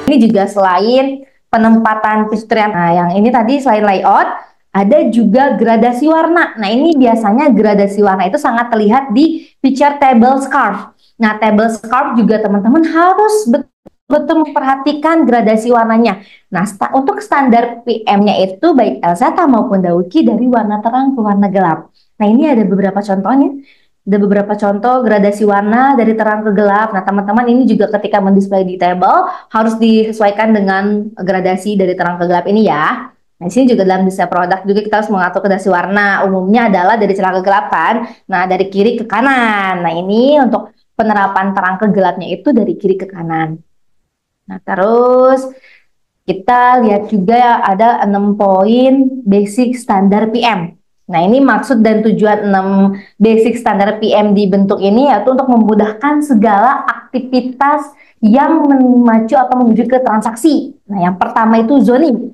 Ini juga selain penempatan fitur yang ini tadi selain layout, ada juga gradasi warna. Nah, ini biasanya gradasi warna itu sangat terlihat di feature table scarf. Nah, table scarf juga teman-teman harus betul memperhatikan gradasi warnanya. Nah, untuk standar PM-nya itu baik Elzata maupun Dauki dari warna terang ke warna gelap. Nah, ini ada beberapa contohnya. Ada beberapa contoh gradasi warna dari terang ke gelap. Nah, teman-teman ini juga ketika mendisplay di table harus disesuaikan dengan gradasi dari terang ke gelap ini ya. Nah, di sini juga dalam desain produk juga kita harus mengatur gradasi warna. Umumnya adalah dari cerah ke gelap kan. Nah, dari kiri ke kanan. Nah, ini untuk penerapan terang ke gelapnya itu dari kiri ke kanan. Nah, terus kita lihat juga ada 6 poin basic standar PM. Nah, ini maksud dan tujuan 6 basic standar PM dibentuk ini yaitu untuk memudahkan segala aktivitas yang memacu atau menuju ke transaksi. Nah, yang pertama itu zoning.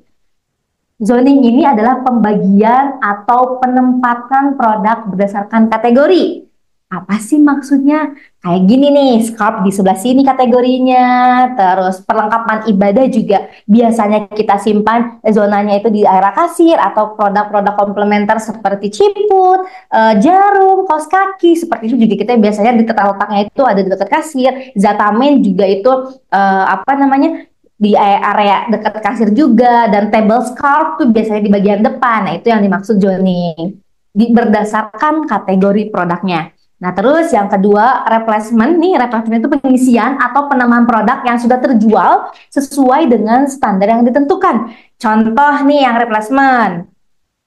Zoning ini adalah pembagian atau penempatan produk berdasarkan kategori. Apa sih maksudnya? Kayak gini nih, scarf di sebelah sini kategorinya, terus perlengkapan ibadah juga biasanya kita simpan zonanya itu di area kasir atau produk-produk komplementer seperti ciput, jarum, kaos kaki, seperti itu juga kita biasanya di letaknya itu ada di dekat kasir. Zatamen juga itu apa namanya? Di area dekat kasir juga, dan table scarf tuh biasanya di bagian depan. Nah, itu yang dimaksud zoning. Berdasarkan kategori produknya. Nah, terus yang kedua, replacement. Nih, replacement itu pengisian atau penambahan produk yang sudah terjual sesuai dengan standar yang ditentukan. Contoh nih yang replacement.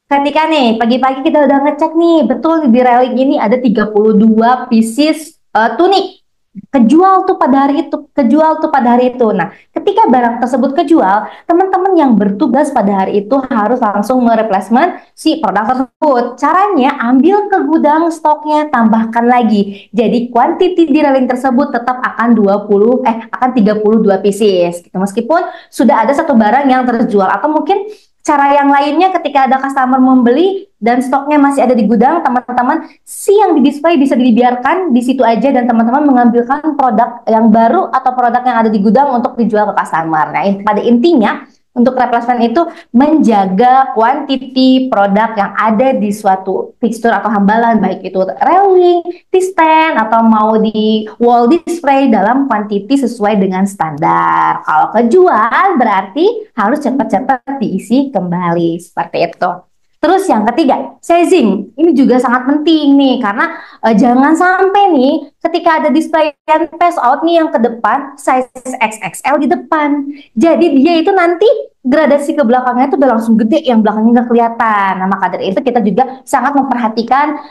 Ketika nih, pagi-pagi kita udah ngecek nih, betul di railing ini ada 32 pieces tunik. Kejual tuh pada hari itu, kejual tuh pada hari itu. Nah, ketika barang tersebut kejual, teman-teman yang bertugas pada hari itu harus langsung mereplacement si produk tersebut. Caranya, ambil ke gudang stoknya, tambahkan lagi. Jadi, quantity di railing tersebut tetap akan 32 pieces. Gitu. Meskipun sudah ada satu barang yang terjual, atau mungkin cara yang lainnya ketika ada customer membeli dan stoknya masih ada di gudang, teman-teman yang di display bisa dibiarkan di situ aja dan teman-teman mengambilkan produk yang baru atau produk yang ada di gudang untuk dijual ke customer. Nah, pada intinya untuk replacement itu menjaga quantity produk yang ada di suatu fixture atau hambalan, baik itu railing, di stand, atau mau di wall display dalam quantity sesuai dengan standar. Kalau kejual berarti harus cepat-cepat diisi kembali, seperti itu. Terus yang ketiga, sizing. Ini juga sangat penting nih, karena jangan sampai nih ketika ada display yang pass out nih yang ke depan, size XXL di depan. Jadi dia itu nanti gradasi ke belakangnya itu udah langsung gede, yang belakangnya nggak kelihatan. Nah, maka dari itu kita juga sangat memperhatikan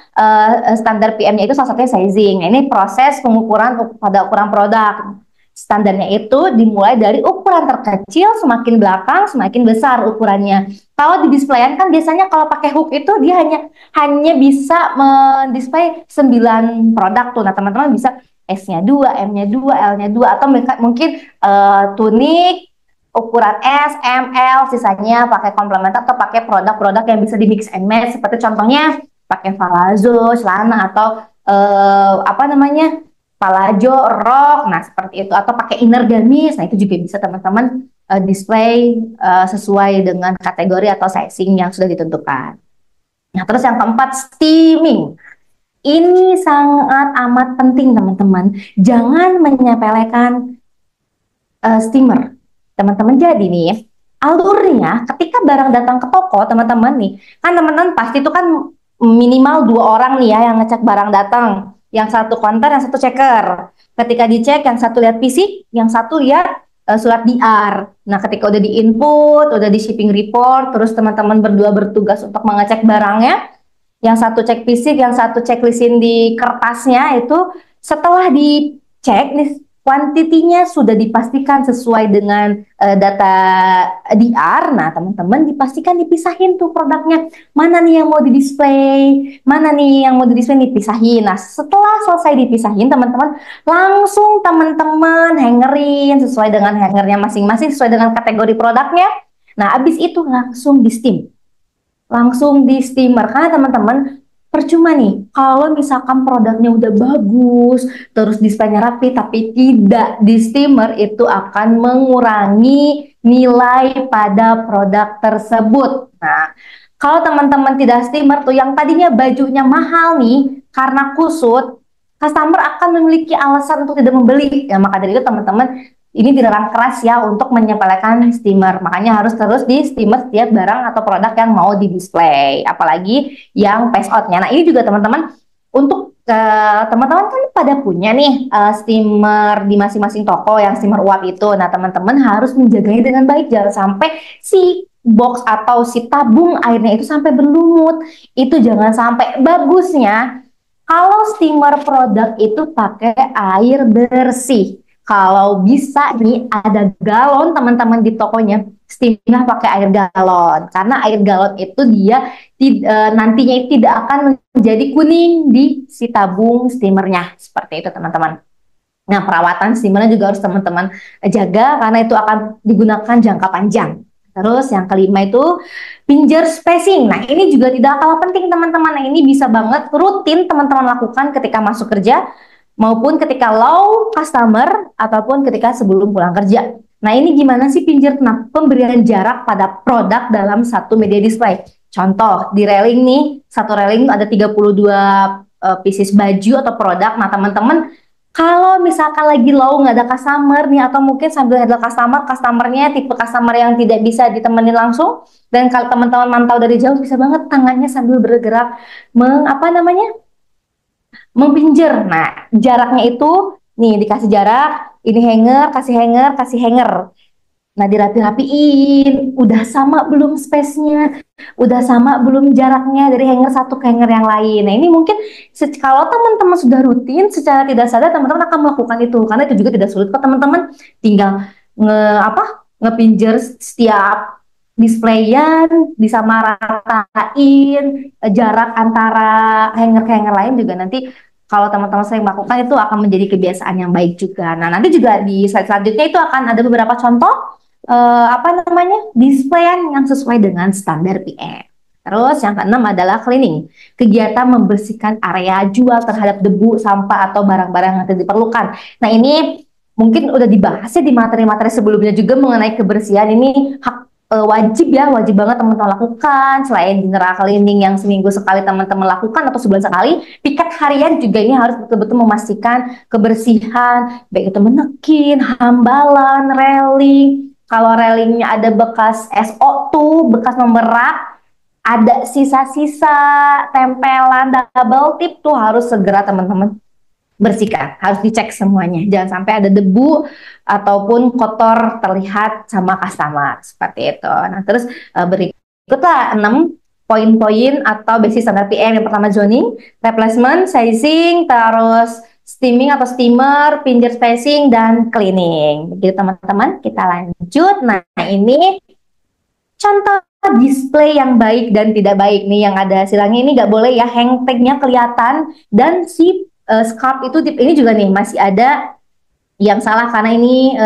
standar PM-nya itu salah satunya sizing. Nah, ini proses pengukuran pada ukuran produk. Standarnya itu dimulai dari ukuran terkecil, semakin belakang semakin besar ukurannya. Kalau di displayan kan biasanya kalau pakai hook itu dia hanya bisa mendisplay 9 produk tuh. Nah, teman-teman bisa S-nya 2, M-nya 2, L-nya 2, atau mungkin tunik ukuran S, M, L, sisanya pakai komplementer atau pakai produk-produk yang bisa di mix and match, seperti contohnya pakai palazzo, celana, atau apa namanya, palazzo, rok, nah seperti itu, atau pakai inner gamis. Nah, itu juga bisa teman-teman display sesuai dengan kategori atau sizing yang sudah ditentukan. Nah, terus yang keempat, steaming. Ini sangat amat penting teman-teman. Jangan menyepelekan steamer. Teman-teman, jadi nih, alurnya ketika barang datang ke toko, teman-teman nih, kan teman-teman pasti itu kan minimal 2 orang nih ya yang ngecek barang datang. Yang satu counter, yang satu checker. Ketika dicek, yang satu lihat fisik, yang satu lihat surat DR. Nah, ketika udah di input, udah di shipping report, terus teman-teman berdua bertugas untuk mengecek barangnya, yang satu cek fisik, yang satu checklistin di kertasnya itu, setelah dicek nih, kuantitinya sudah dipastikan sesuai dengan data DR. Nah, teman-teman dipastikan dipisahin tuh produknya. Mana nih yang mau di-display, mana nih yang mau di-display, dipisahin. Nah, setelah selesai dipisahin, teman-teman langsung teman-teman hangerin sesuai dengan hangernya masing-masing, sesuai dengan kategori produknya. Nah, habis itu langsung di steam. Langsung di steamer, karena teman-teman percuma nih kalau misalkan produknya udah bagus, terus displaynya rapi, tapi tidak di steamer, itu akan mengurangi nilai pada produk tersebut. Nah, kalau teman-teman tidak steamer tuh, yang tadinya bajunya mahal nih, karena kusut, customer akan memiliki alasan untuk tidak membeli. Ya, maka dari itu teman-teman, ini dilarang keras ya untuk menyepelekan steamer. Makanya harus terus di steamer setiap barang atau produk yang mau di display. Apalagi yang pass outnya. Nah, ini juga teman-teman, untuk teman-teman kan pada punya nih steamer di masing-masing toko yang steamer uap itu. Nah, teman-teman harus menjaganya dengan baik. Jangan sampai si box atau si tabung airnya itu sampai berlumut. Itu jangan sampai. Bagusnya kalau steamer produk itu pakai air bersih. Kalau bisa nih ada galon teman-teman di tokonya, steamnya pakai air galon. Karena air galon itu dia nantinya tidak akan menjadi kuning di si tabung steamernya. Seperti itu teman-teman. Nah, perawatan steamernya juga harus teman-teman jaga karena itu akan digunakan jangka panjang. Terus yang kelima itu pinjer spacing. Nah, ini juga tidak kalah penting teman-teman. Nah, ini bisa banget rutin teman-teman lakukan ketika masuk kerja maupun ketika low customer ataupun ketika sebelum pulang kerja. Nah, ini gimana sih pinjer? Nah, pemberian jarak pada produk dalam satu media display. Contoh, di railing nih, satu railing ada 32 pieces baju atau produk. Nah, teman-teman, kalau misalkan lagi low nggak ada customer nih, atau mungkin sambil ada customernya tipe customer yang tidak bisa ditemenin langsung, dan kalau teman-teman mantau dari jauh bisa banget tangannya sambil bergerak mempinjer. Nah, jaraknya itu nih dikasih jarak, ini hanger, kasih hanger, kasih hanger. Nah, dirapi-rapiin, udah sama belum space-nya, udah sama belum jaraknya dari hanger satu ke hanger yang lain. Nah, ini mungkin kalau teman-teman sudah rutin, secara tidak sadar teman-teman akan melakukan itu, karena itu juga tidak sulit kok teman-teman. Tinggal ngepinjer setiap displayan, disamaratain jarak antara hanger ke hanger lain juga nanti. Kalau teman-teman sering melakukan itu akan menjadi kebiasaan yang baik juga. Nah, nanti juga di slide selanjutnya itu akan ada beberapa contoh displayan yang sesuai dengan standar PM. Terus yang keenam adalah cleaning, kegiatan membersihkan area jual terhadap debu, sampah atau barang-barang yang tidak diperlukan. Nah, ini mungkin udah dibahas ya di materi-materi sebelumnya juga mengenai kebersihan. Ini wajib banget teman-teman lakukan. Selain general cleaning yang seminggu sekali teman-teman lakukan atau sebulan sekali, piket harian juga ini harus betul-betul memastikan kebersihan, baik itu menekin, hambalan, railing. Kalau railingnya ada bekas SO2, bekas memberak, ada sisa-sisa tempelan double tip tuh harus segera teman-teman bersihkan. Harus dicek semuanya. Jangan sampai ada debu ataupun kotor terlihat sama customer. Seperti itu. Nah, terus berikutlah 6 poin-poin atau basic standar PM. Yang pertama zoning, replacement, sizing, terus steaming atau steamer, pinjer spacing, dan cleaning. Begitu teman-teman, kita lanjut. Nah, ini contoh display yang baik dan tidak baik nih yang ada silangnya. Ini nggak boleh ya hang tagnya kelihatan, dan si scarf itu ini juga nih masih ada yang salah karena ini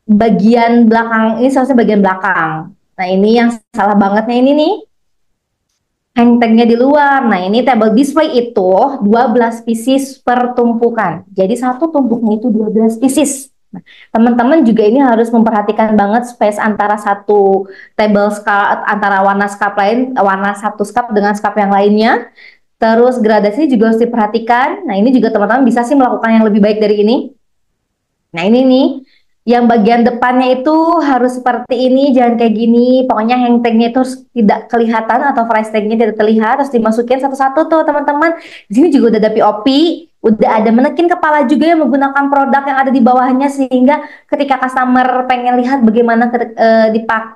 bagian belakang, ini seharusnya bagian belakang. Nah, ini yang salah bangetnya ini nih, hang tagnya di luar. Nah, ini table display itu 12 pieces per tumpukan. Jadi satu tumpuknya itu 12 pieces. Nah, teman-teman juga ini harus memperhatikan banget space antara satu table scarf, antara warna scarf lain, warna satu scarf dengan scarf yang lainnya. Terus gradasinya juga harus diperhatikan. Nah, ini juga teman-teman bisa sih melakukan yang lebih baik dari ini. Nah, ini nih, yang bagian depannya itu harus seperti ini, jangan kayak gini. Pokoknya hang tagnya itu harus tidak kelihatan atau price tagnya tidak terlihat, harus dimasukin satu-satu tuh teman-teman. Di sini juga udah ada POP, udah ada menekin kepala juga yang menggunakan produk yang ada di bawahnya, sehingga ketika customer pengen lihat bagaimana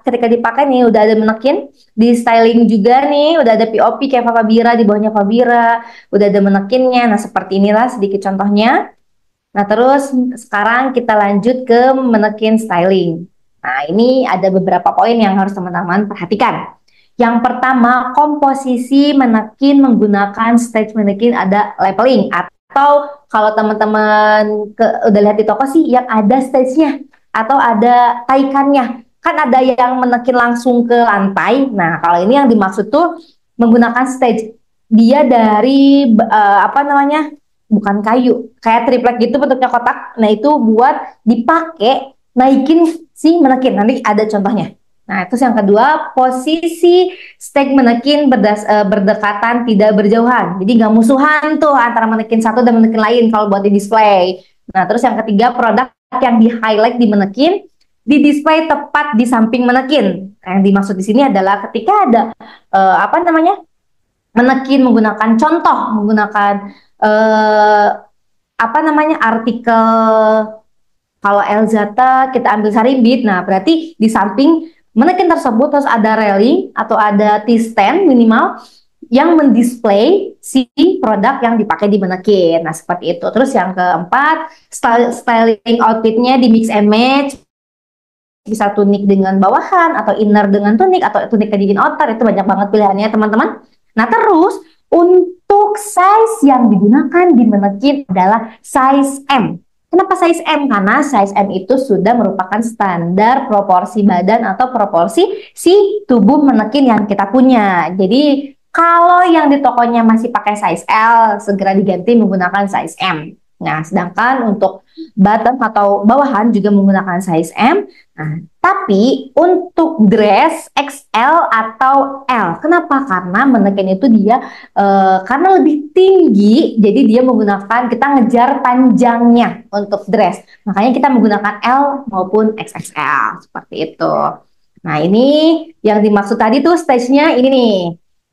ketika dipakai nih, udah ada menekin. Di styling juga nih, udah ada POP kayak Fabira, di bawahnya Fabira, udah ada menekinnya. Nah, seperti inilah sedikit contohnya. Nah, terus sekarang kita lanjut ke menekin styling. Nah, ini ada beberapa poin yang harus teman-teman perhatikan. Yang pertama, komposisi menekin menggunakan stage menekin ada labeling, atau kalau teman-teman udah lihat di toko sih yang ada stage-nya atau ada taikannya. Kan ada yang menekin langsung ke lantai. Nah, kalau ini yang dimaksud tuh menggunakan stage. Dia dari apa namanya? Bukan kayu, kayak triplek gitu bentuknya kotak. Nah, itu buat dipakai naikin si manekin. Nanti ada contohnya. Nah, terus yang kedua, posisi stage manekin berdekatan tidak berjauhan. Jadi nggak musuhan tuh antara manekin satu dan manekin lain kalau buat di display. Nah, terus yang ketiga, produk yang di highlight di manekin di display tepat di samping manekin. Nah, yang dimaksud di sini adalah ketika ada apa namanya? Menekin menggunakan contoh, menggunakan apa namanya artikel, kalau Elzata kita ambil Sarimbit, nah berarti di samping menekin tersebut terus ada railing atau ada T-stand minimal yang mendisplay si produk yang dipakai di manekin. Nah seperti itu. Terus yang keempat, styling outfitnya di mix and match, bisa tunik dengan bawahan atau inner dengan tunik atau tunik ke outer, itu banyak banget pilihannya teman-teman. Nah terus untuk size yang digunakan di manekin adalah size M. Kenapa size M? Karena size M itu sudah merupakan standar proporsi badan atau proporsi si tubuh manekin yang kita punya. Jadi kalau yang di tokonya masih pakai size L, segera diganti menggunakan size M. Nah, sedangkan untuk bottom atau bawahan juga menggunakan size M. Nah, tapi untuk dress XL atau L. Kenapa? Karena manekin itu dia karena lebih tinggi, jadi dia menggunakan, kita ngejar panjangnya untuk dress. Makanya kita menggunakan L maupun XXL seperti itu. Nah, ini yang dimaksud tadi tuh stage-nya ini nih.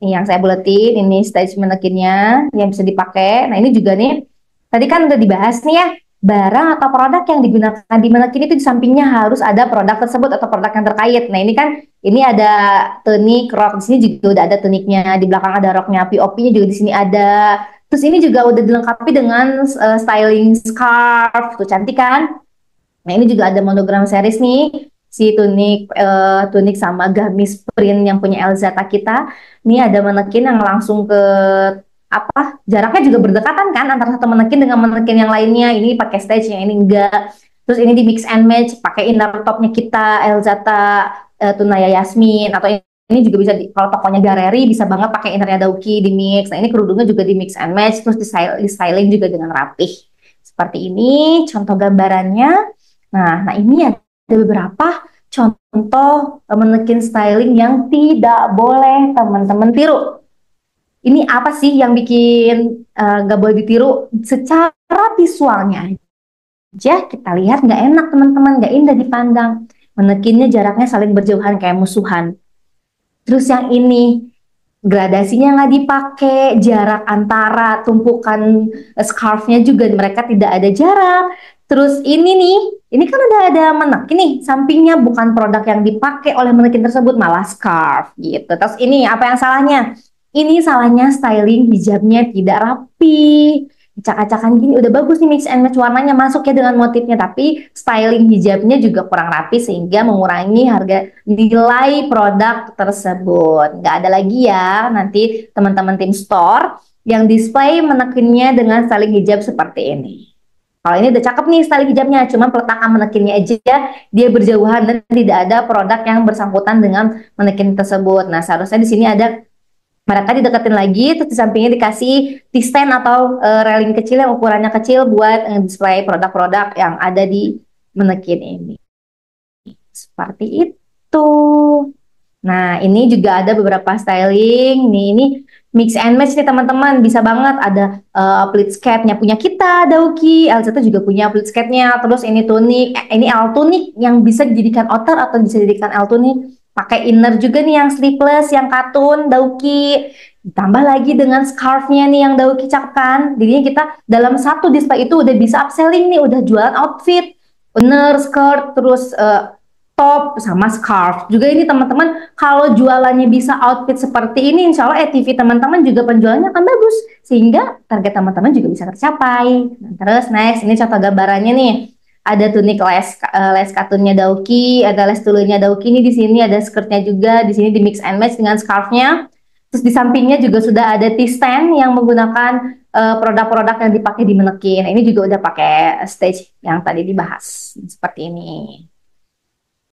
Ini yang saya buletin, ini stage manekinnya yang bisa dipakai. Nah, ini juga nih tadi kan udah dibahas nih ya, barang atau produk yang digunakan di manekin itu di sampingnya harus ada produk tersebut atau produk yang terkait. Nah ini kan, ini ada tunik rok, di sini juga udah ada tuniknya, di belakang ada roknya, POP-nya juga di sini ada. Terus ini juga udah dilengkapi dengan styling scarf, tuh cantik kan? Nah ini juga ada monogram series nih, si tunik tunik sama gamis print yang punya Elzata kita. Ini ada manekin yang langsung ke apa, jaraknya juga berdekatan kan antara satu manekin dengan manekin yang lainnya. Ini pakai stage, yang ini enggak. Terus ini di mix and match, pakai inner topnya kita Elzata Tunaya Yasmin, atau ini juga bisa kalau tokonya Gareri bisa banget pakai innernya Dauki di mix. Nah ini kerudungnya juga di mix and match, terus di styling juga dengan rapih seperti ini contoh gambarannya. Nah ini ada beberapa contoh manekin styling yang tidak boleh teman-teman tiru. Ini apa sih yang bikin nggak boleh ditiru? Secara visualnya aja kita lihat nggak enak teman-teman, nggak indah dipandang. Manekinnya jaraknya saling berjauhan kayak musuhan. Terus yang ini gradasinya nggak dipakai, jarak antara tumpukan scarfnya juga mereka tidak ada jarak. Terus ini nih, ini kan ada manekin nih, sampingnya bukan produk yang dipakai oleh manekin tersebut, malah scarf gitu. Terus ini apa yang salahnya? Ini salahnya styling hijabnya tidak rapi, acak-acakan gini. Udah bagus nih mix and match warnanya masuk ya dengan motifnya, tapi styling hijabnya juga kurang rapi sehingga mengurangi harga nilai produk tersebut. Nggak ada lagi ya nanti teman-teman tim store yang display manekinnya dengan styling hijab seperti ini. Kalau ini udah cakep nih styling hijabnya, cuma peletakan manekinnya aja dia berjauhan dan tidak ada produk yang bersangkutan dengan manekin tersebut. Nah seharusnya di sini ada, mereka dideketin lagi, terus di sampingnya dikasih T-stand atau railing kecil yang ukurannya kecil buat display produk-produk yang ada di manekin ini. Seperti itu. Nah, ini juga ada beberapa styling. Nih, ini mix and match nih teman-teman. Bisa banget ada pleat skirt-nya punya kita, Dauki. Elzata juga punya pleat skirt-nya. Terus ini tunik, ini L tunik yang bisa dijadikan outer atau bisa dijadikan L tunik. Pakai inner juga nih yang sleeveless, yang katun, Dauki. Ditambah lagi dengan scarf-nya nih yang Dauki cakep kan. Jadinya kita dalam satu display itu udah bisa upselling nih, udah jualan outfit, inner, skirt, terus top, sama scarf. Juga ini teman-teman, kalau jualannya bisa outfit seperti ini, insya Allah ETV teman-teman juga penjualannya akan bagus. Sehingga target teman-teman juga bisa tercapai. Nah, terus next, ini contoh gambarannya nih. Ada tunik les katunnya Dauki, ada les tulunya Dauki nih di sini, ada skirtnya juga di sini di mix and match dengan scarfnya. Terus di sampingnya juga sudah ada T-stand yang menggunakan produk-produk yang dipakai di manekin. Ini juga udah pakai stage yang tadi dibahas seperti ini.